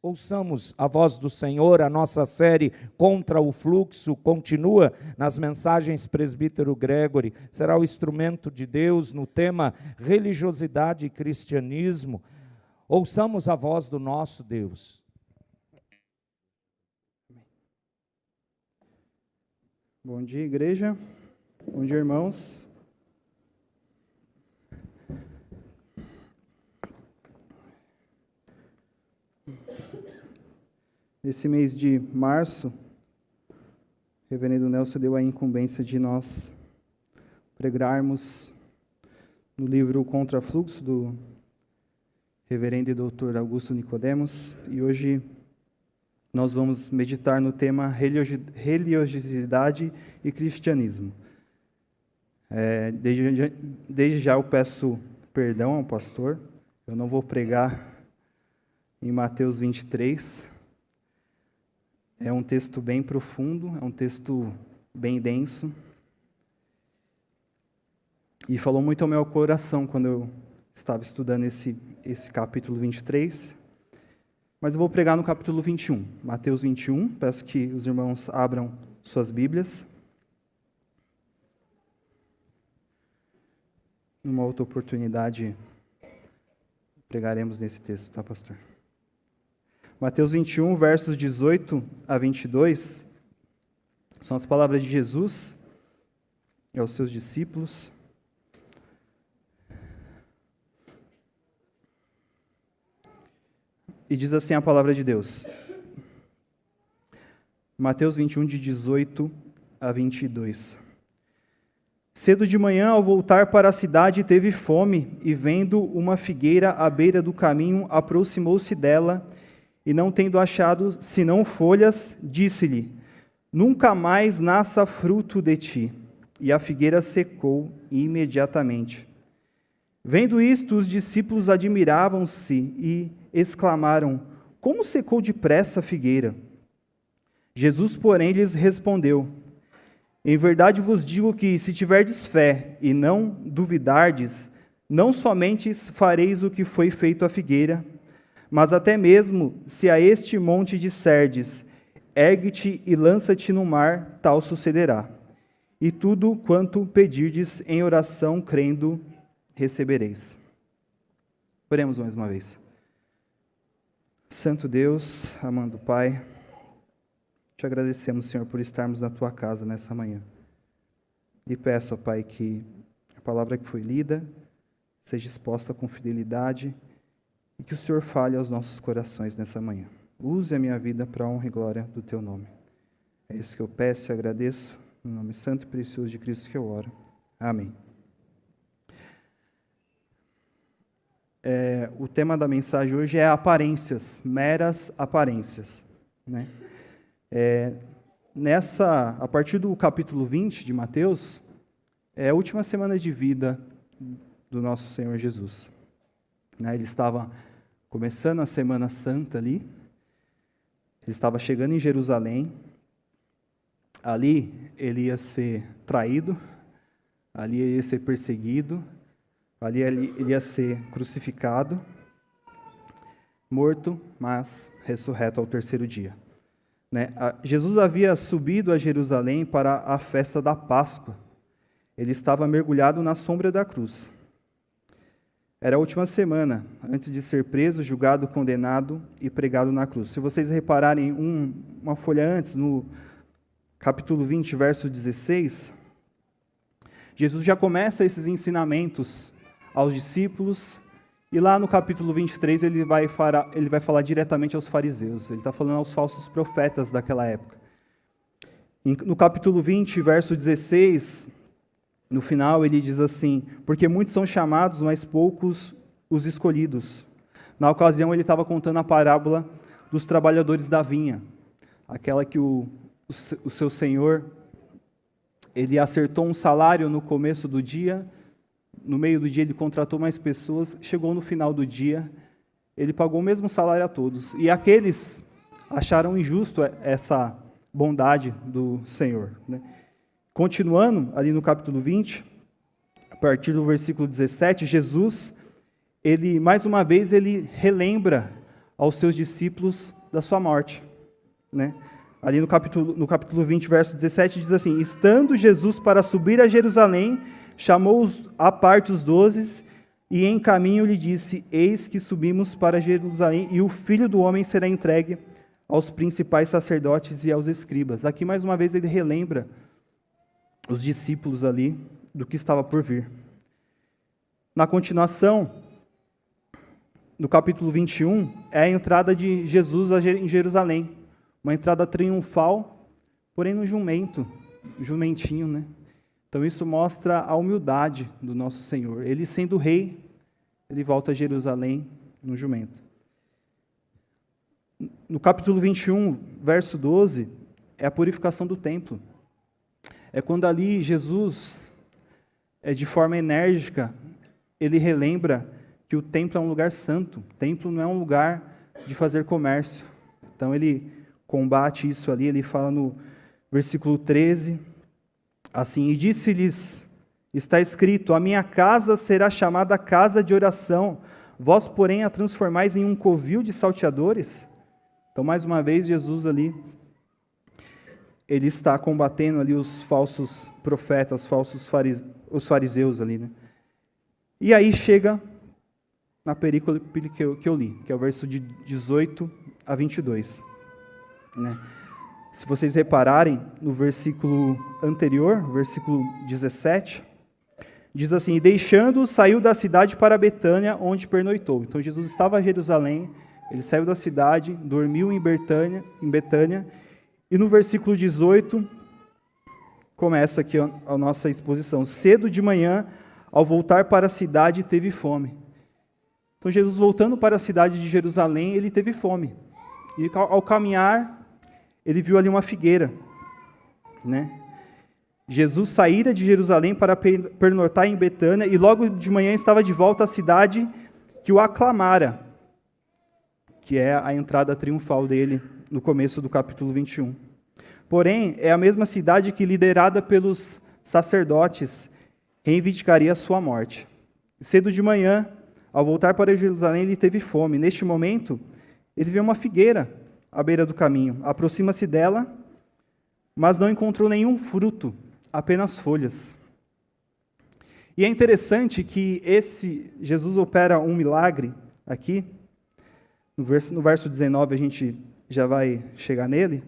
Ouçamos a voz do Senhor. A nossa série Contra o Fluxo continua nas mensagens Presbítero Gregory. Será o instrumento de Deus no tema religiosidade e cristianismo. Ouçamos a voz do nosso Deus. Bom dia, igreja. Bom dia, irmãos. Nesse mês de março, o reverendo Nelson deu a incumbência de nós pregarmos no livro Contra o Fluxo, do reverendo e doutor Augusto Nicodemos, e hoje nós vamos meditar no tema religiosidade e cristianismo. Desde já eu peço perdão ao pastor, eu não vou pregar em Mateus 23, é um texto bem profundo, é um texto bem denso, e falou muito ao meu coração quando eu estava estudando esse capítulo 23, mas eu vou pregar no capítulo 21, Mateus 21, peço que os irmãos abram suas Bíblias. Numa outra oportunidade, pregaremos nesse texto, tá, pastor? Mateus 21, versos 18 a 22, são as palavras de Jesus aos seus discípulos. E diz assim a palavra de Deus. Mateus 21, de 18 a 22. Cedo de manhã, ao voltar para a cidade, teve fome, e vendo uma figueira à beira do caminho, aproximou-se dela, e não tendo achado senão folhas, disse-lhe: nunca mais nasça fruto de ti. E a figueira secou imediatamente. Vendo isto, os discípulos admiravam-se e exclamaram: como secou depressa a figueira? Jesus, porém, lhes respondeu: em verdade vos digo que, se tiverdes fé e não duvidardes, não somente fareis o que foi feito à figueira, mas até mesmo se a este monte disserdes: ergue-te e lança-te no mar, tal sucederá. E tudo quanto pedirdes em oração, crendo, recebereis. Oremos mais uma vez. Santo Deus, amado Pai, te agradecemos, Senhor, por estarmos na Tua casa nessa manhã. E peço, ó Pai, que a palavra que foi lida seja exposta com fidelidade e que o Senhor fale aos nossos corações nessa manhã. Use a minha vida para a honra e glória do Teu nome. É isso que eu peço e agradeço, no nome santo e precioso de Cristo que eu oro. Amém. O tema da mensagem hoje é aparências, meras aparências, né? A partir do capítulo 20 de Mateus, é a última semana de vida do nosso Senhor Jesus. Ele estava começando a Semana Santa ali, ele estava chegando em Jerusalém, ali ele ia ser traído, ali ele ia ser perseguido, ali ele ia ser crucificado, morto, mas ressurreto ao terceiro dia. Jesus havia subido a Jerusalém para a festa da Páscoa. Ele estava mergulhado na sombra da cruz. Era a última semana, antes de ser preso, julgado, condenado e pregado na cruz. Se vocês repararem uma folha antes, no capítulo 20, verso 16, Jesus já começa esses ensinamentos aos discípulos, e lá no capítulo 23 ele vai falar diretamente aos fariseus, ele está falando aos falsos profetas daquela época. No capítulo 20, verso 16, no final ele diz assim: porque muitos são chamados, mas poucos os escolhidos. Na ocasião ele estava contando a parábola dos trabalhadores da vinha, aquela que o seu senhor, ele acertou um salário no começo do dia, no meio do dia ele contratou mais pessoas, chegou no final do dia, ele pagou o mesmo salário a todos. E aqueles acharam injusto essa bondade do Senhor, né? Continuando ali no capítulo 20, a partir do versículo 17, Jesus, mais uma vez, ele relembra aos seus discípulos da sua morte, né? Ali no capítulo 20, verso 17, diz assim: estando Jesus para subir a Jerusalém, chamou à parte os 12, e em caminho lhe disse: eis que subimos para Jerusalém, e o Filho do Homem será entregue aos principais sacerdotes e aos escribas. Aqui, mais uma vez, ele relembra os discípulos ali do que estava por vir. Na continuação, no capítulo 21, é a entrada de Jesus em Jerusalém. Uma entrada triunfal, porém no jumentinho, né? Então isso mostra a humildade do nosso Senhor. Ele sendo rei, ele volta a Jerusalém no jumento. No capítulo 21, verso 12, é a purificação do templo. É quando ali Jesus, de forma enérgica, ele relembra que o templo é um lugar santo. O templo não é um lugar de fazer comércio. Então ele combate isso ali, ele fala no versículo 13, assim: e disse-lhes, está escrito, a minha casa será chamada casa de oração, vós, porém, a transformais em um covil de salteadores. Então, mais uma vez, Jesus ali, ele está combatendo ali os falsos profetas, os fariseus ali, né? E aí chega na perícope que eu li, que é o verso de 18 a 22. Né? Se vocês repararem, no versículo anterior, versículo 17, diz assim: e deixando-o, saiu da cidade para Betânia, onde pernoitou. Então Jesus estava em Jerusalém, ele saiu da cidade, dormiu em Betânia, e no versículo 18, começa aqui a nossa exposição. Cedo de manhã, ao voltar para a cidade, teve fome. Então Jesus, voltando para a cidade de Jerusalém, ele teve fome. E ao caminhar, ele viu ali uma figueira, né? Jesus saíra de Jerusalém para pernoitar em Betânia, e logo de manhã estava de volta à cidade que o aclamara, que é a entrada triunfal dele no começo do capítulo 21. Porém, é a mesma cidade que, liderada pelos sacerdotes, reivindicaria a sua morte. Cedo de manhã, ao voltar para Jerusalém, ele teve fome. Neste momento, ele vê uma figueira à beira do caminho. Aproxima-se dela, mas não encontrou nenhum fruto, apenas folhas. E é interessante que Jesus opera um milagre aqui. No verso 19 a gente já vai chegar nele,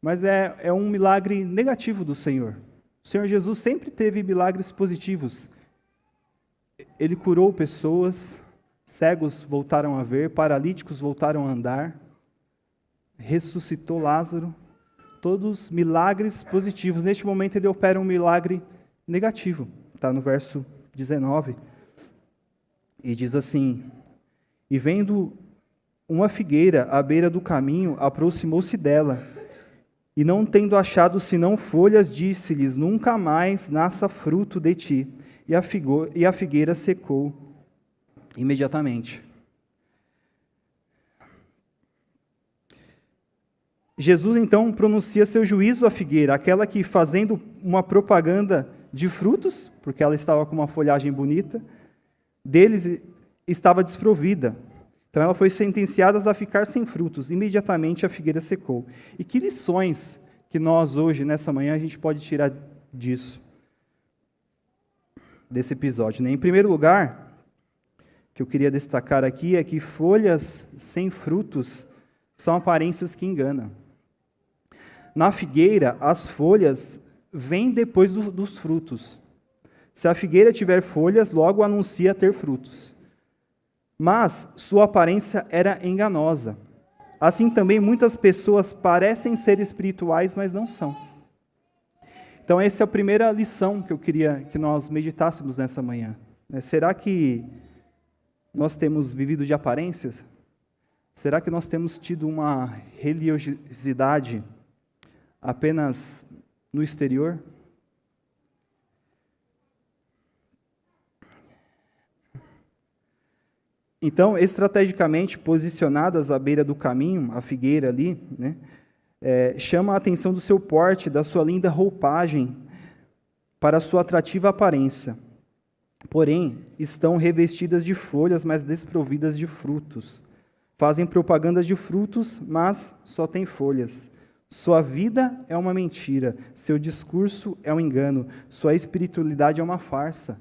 mas é um milagre negativo do Senhor. O Senhor Jesus sempre teve milagres positivos. Ele curou pessoas, cegos voltaram a ver, paralíticos voltaram a andar, ressuscitou Lázaro, todos milagres positivos. Neste momento ele opera um milagre negativo, está no verso 19, e diz assim: e vendo uma figueira à beira do caminho, aproximou-se dela, e não tendo achado senão folhas, disse-lhes: nunca mais nasça fruto de ti. E a figueira secou imediatamente. Jesus, então, pronuncia seu juízo à figueira, aquela que, fazendo uma propaganda de frutos, porque ela estava com uma folhagem bonita, deles estava desprovida. Então, ela foi sentenciada a ficar sem frutos. Imediatamente, a figueira secou. E que lições que nós, hoje, nessa manhã, a gente pode tirar disso, desse episódio, né? Em primeiro lugar, o que eu queria destacar aqui é que folhas sem frutos são aparências que enganam. Na figueira, as folhas vêm depois dos frutos. Se a figueira tiver folhas, logo anuncia ter frutos. Mas sua aparência era enganosa. Assim também muitas pessoas parecem ser espirituais, mas não são. Então essa é a primeira lição que eu queria que nós meditássemos nessa manhã. Será que nós temos vivido de aparências? Será que nós temos tido uma religiosidade apenas no exterior? Então, estrategicamente posicionadas à beira do caminho, a figueira ali, né, chama a atenção do seu porte, da sua linda roupagem, para a sua atrativa aparência. Porém, estão revestidas de folhas, mas desprovidas de frutos. Fazem propaganda de frutos, mas só têm folhas. Sua vida é uma mentira, seu discurso é um engano, sua espiritualidade é uma farsa.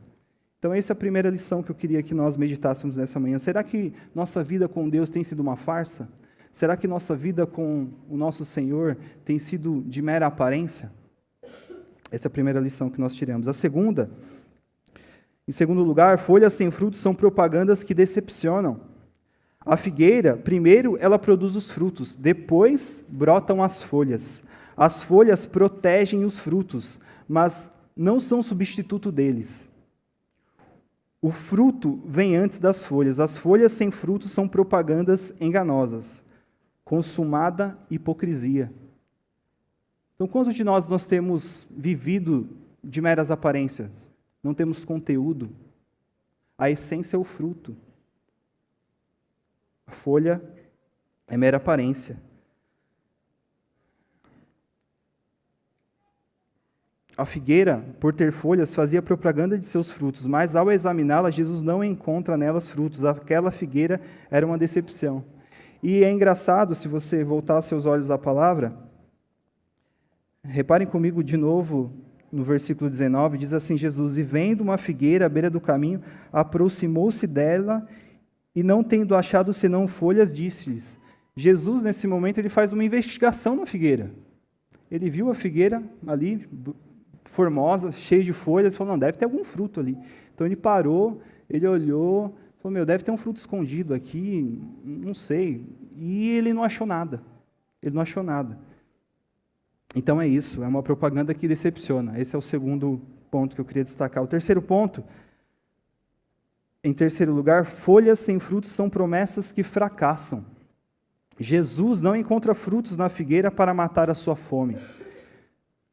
Então essa é a primeira lição que eu queria que nós meditássemos nessa manhã. Será que nossa vida com Deus tem sido uma farsa? Será que nossa vida com o nosso Senhor tem sido de mera aparência? Essa é a primeira lição que nós tiramos. A segunda, em segundo lugar, folhas sem frutos são propagandas que decepcionam. A figueira, primeiro, ela produz os frutos, depois brotam as folhas. As folhas protegem os frutos, mas não são substituto deles. O fruto vem antes das folhas. As folhas sem frutos são propagandas enganosas. Consumada hipocrisia. Então, quantos de nós temos vivido de meras aparências? Não temos conteúdo. A essência é o fruto. A folha é mera aparência. A figueira, por ter folhas, fazia propaganda de seus frutos, mas ao examiná-la, Jesus não encontra nelas frutos. Aquela figueira era uma decepção. E é engraçado, se você voltar seus olhos à palavra, reparem comigo de novo no versículo 19, diz assim Jesus: e vendo uma figueira à beira do caminho, aproximou-se dela, e não tendo achado senão folhas, disse-lhes. Jesus, nesse momento, ele faz uma investigação na figueira. Ele viu a figueira ali, formosa, cheia de folhas, e falou, não, deve ter algum fruto ali. Então ele parou, ele olhou, falou, deve ter um fruto escondido aqui, não sei. E ele não achou nada. Ele não achou nada. Então é isso, é uma propaganda que decepciona. Esse é o segundo ponto que eu queria destacar. O terceiro ponto, em terceiro lugar, folhas sem frutos são promessas que fracassam. Jesus não encontra frutos na figueira para matar a sua fome.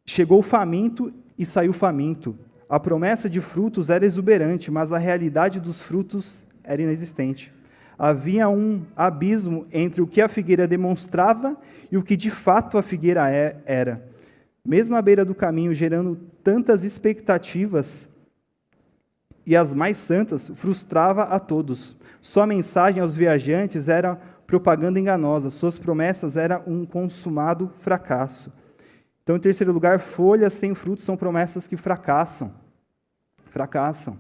Chegou faminto e saiu faminto. A promessa de frutos era exuberante, mas a realidade dos frutos era inexistente. Havia um abismo entre o que a figueira demonstrava e o que de fato a figueira era. Mesmo à beira do caminho, gerando tantas expectativas, e as mais santas, frustrava a todos. Sua mensagem aos viajantes era propaganda enganosa, suas promessas eram um consumado fracasso. Então, em terceiro lugar, folhas sem frutos são promessas que fracassam. Fracassam.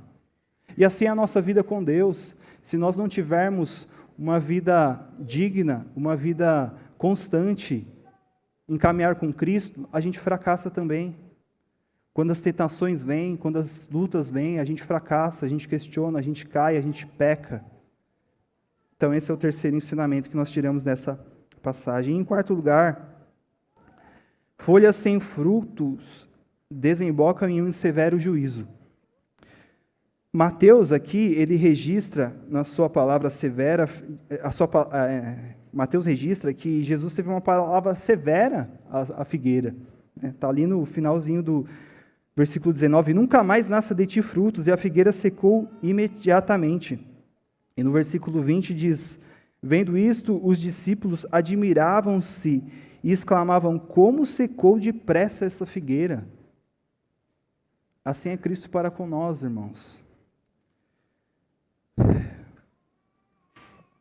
E assim é a nossa vida com Deus. Se nós não tivermos uma vida digna, uma vida constante em caminhar com Cristo, a gente fracassa também. Quando as tentações vêm, quando as lutas vêm, a gente fracassa, a gente questiona, a gente cai, a gente peca. Então, esse é o terceiro ensinamento que nós tiramos dessa passagem. E, em quarto lugar, folhas sem frutos desembocam em um severo juízo. Mateus aqui, ele registra na sua palavra severa, Mateus registra que Jesus teve uma palavra severa à figueira. Está ali no finalzinho do versículo 19, nunca mais nasça de ti frutos, e a figueira secou imediatamente. E no versículo 20 diz, vendo isto, os discípulos admiravam-se e exclamavam, como secou depressa essa figueira? Assim é Cristo para com nós, irmãos.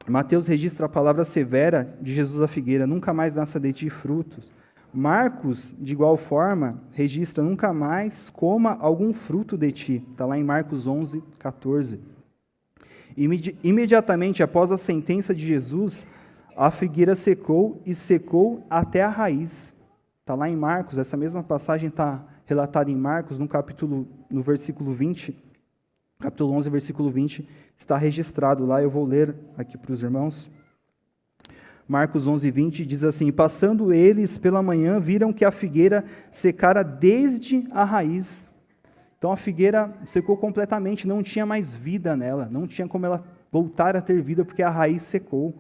Mateus registra a palavra severa de Jesus à figueira, nunca mais nasça de ti frutos. Marcos, de igual forma, registra, nunca mais coma algum fruto de ti. Está lá em Marcos 11, 14. Imediatamente após a sentença de Jesus, a figueira secou e secou até a raiz. Está lá em Marcos, essa mesma passagem está relatada em Marcos, no versículo 20, capítulo 11, versículo 20, está registrado lá, eu vou ler aqui para os irmãos. Marcos 11, 20 diz assim, passando eles pela manhã, viram que a figueira secara desde a raiz. Então a figueira secou completamente, não tinha mais vida nela, não tinha como ela voltar a ter vida, porque a raiz secou.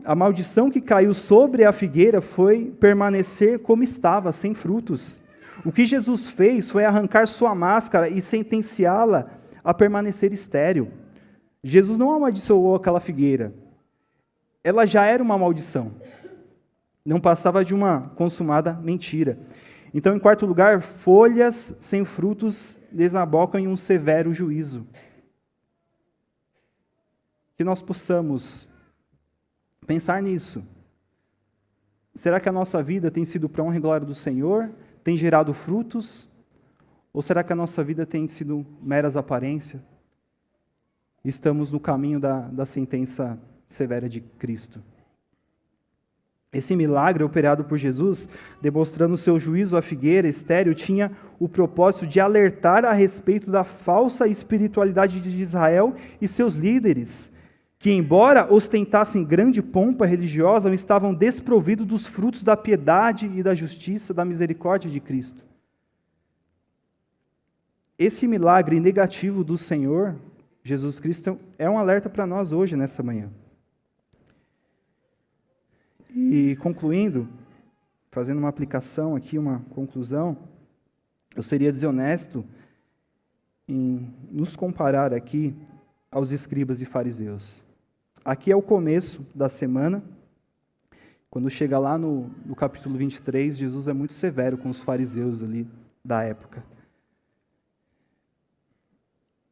A maldição que caiu sobre a figueira foi permanecer como estava, sem frutos. O que Jesus fez foi arrancar sua máscara e sentenciá-la a permanecer estéril. Jesus não amaldiçoou aquela figueira. Ela já era uma maldição. Não passava de uma consumada mentira. Então, em quarto lugar, folhas sem frutos desabocam em um severo juízo. Que nós possamos pensar nisso. Será que a nossa vida tem sido para a honra e glória do Senhor? Tem gerado frutos? Ou será que a nossa vida tem sido meras aparências? Estamos no caminho da sentença severa de Cristo. Esse milagre operado por Jesus, demonstrando o seu juízo à figueira estéril, tinha o propósito de alertar a respeito da falsa espiritualidade de Israel e seus líderes, que, embora ostentassem grande pompa religiosa, estavam desprovidos dos frutos da piedade e da justiça, da misericórdia de Cristo. Esse milagre negativo do Senhor, Jesus Cristo, é um alerta para nós hoje, nessa manhã. E concluindo, fazendo uma aplicação aqui, uma conclusão, eu seria desonesto em nos comparar aqui aos escribas e fariseus. Aqui é o começo da semana. Quando chega lá no capítulo 23, Jesus é muito severo com os fariseus ali da época.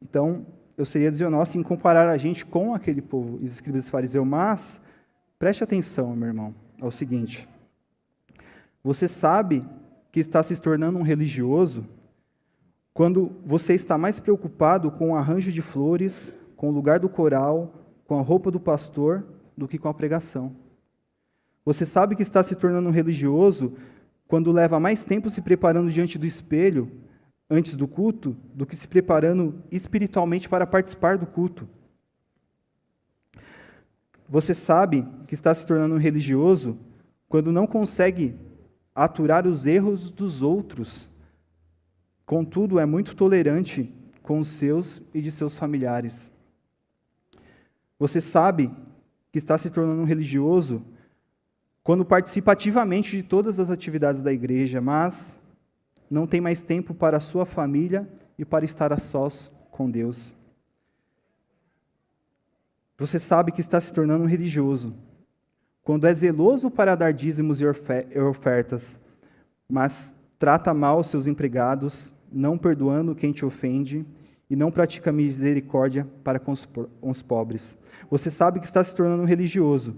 Então, eu seria desonesto em comparar a gente com aquele povo, os escribas e fariseus, mas preste atenção, meu irmão, ao seguinte: você sabe que está se tornando um religioso quando você está mais preocupado com o arranjo de flores, com o lugar do coral, com a roupa do pastor, do que com a pregação. Você sabe que está se tornando um religioso quando leva mais tempo se preparando diante do espelho, antes do culto, do que se preparando espiritualmente para participar do culto. Você sabe que está se tornando um religioso quando não consegue aturar os erros dos outros, contudo é muito tolerante com os seus e de seus familiares. Você sabe que está se tornando um religioso quando participa ativamente de todas as atividades da igreja, mas não tem mais tempo para a sua família e para estar a sós com Deus. Você sabe que está se tornando um religioso quando é zeloso para dar dízimos e ofertas, mas trata mal seus empregados, não perdoando quem te ofende e não pratica misericórdia para com os pobres. Você sabe que está se tornando um religioso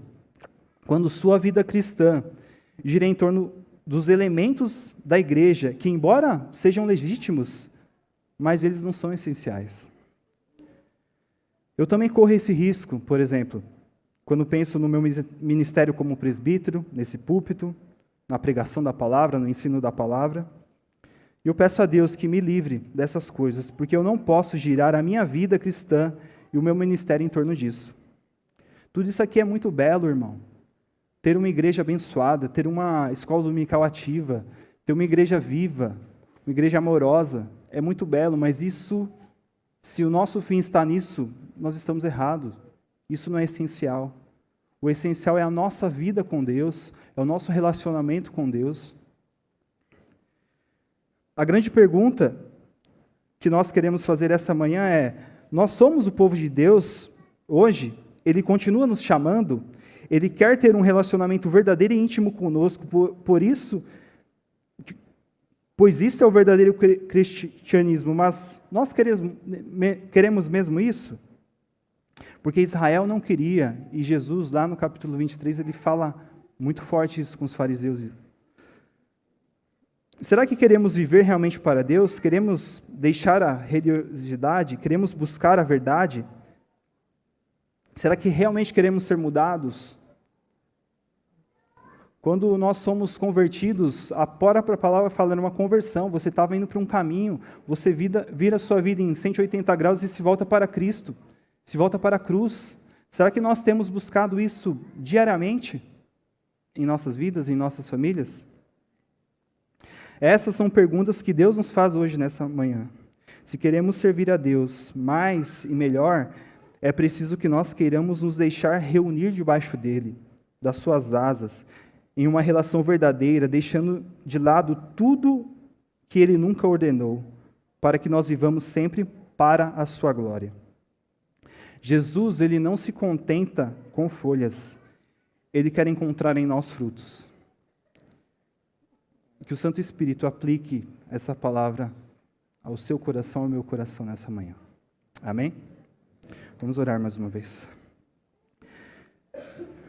quando sua vida cristã gira em torno dos elementos da igreja, que embora sejam legítimos, mas eles não são essenciais. Eu também corro esse risco, por exemplo, quando penso no meu ministério como presbítero, nesse púlpito, na pregação da palavra, no ensino da palavra. E eu peço a Deus que me livre dessas coisas, porque eu não posso girar a minha vida cristã e o meu ministério em torno disso. Tudo isso aqui é muito belo, irmão. Ter uma igreja abençoada, ter uma escola dominical ativa, ter uma igreja viva, uma igreja amorosa, é muito belo, mas isso, se o nosso fim está nisso, nós estamos errados. Isso não é essencial. O essencial é a nossa vida com Deus, é o nosso relacionamento com Deus. A grande pergunta que nós queremos fazer essa manhã é: nós somos o povo de Deus hoje? Ele continua nos chamando? Ele quer ter um relacionamento verdadeiro e íntimo conosco, pois isso é o verdadeiro cristianismo, mas nós queremos mesmo isso? Porque Israel não queria, e Jesus, lá no capítulo 23, ele fala muito forte isso com os fariseus. Será que queremos viver realmente para Deus? Queremos deixar a religiosidade? Queremos buscar a verdade? Será que realmente queremos ser mudados? Quando nós somos convertidos, a própria palavra fala numa conversão. Você estava indo para um caminho, você vira a sua vida em 180 graus e se volta para Cristo, se volta para a cruz. Será que nós temos buscado isso diariamente em nossas vidas, em nossas famílias? Essas são perguntas que Deus nos faz hoje, nessa manhã. Se queremos servir a Deus mais e melhor, é preciso que nós queiramos nos deixar reunir debaixo dele, das suas asas, em uma relação verdadeira, deixando de lado tudo que ele nunca ordenou, para que nós vivamos sempre para a sua glória. Jesus, ele não se contenta com folhas, ele quer encontrar em nós frutos. Que o Santo Espírito aplique essa palavra ao seu coração, ao meu coração nessa manhã. Amém? Vamos orar mais uma vez.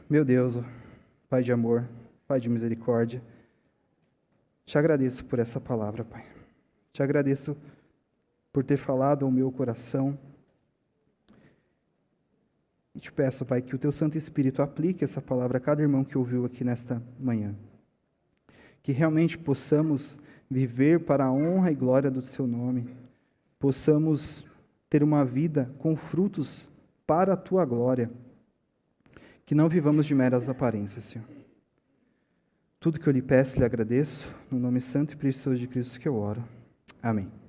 meu Deus, Pai de amor, Pai de misericórdia, te agradeço por essa palavra, Pai. Te agradeço por ter falado ao meu coração. E te peço, Pai, que o teu Santo Espírito aplique essa palavra a cada irmão que ouviu aqui nesta manhã. Que realmente possamos viver para a honra e glória do teu nome. Possamos ter uma vida com frutos para a tua glória. Que não vivamos de meras aparências, Senhor. Tudo que eu lhe peço, lhe agradeço, no nome santo e precioso de Cristo que eu oro. Amém.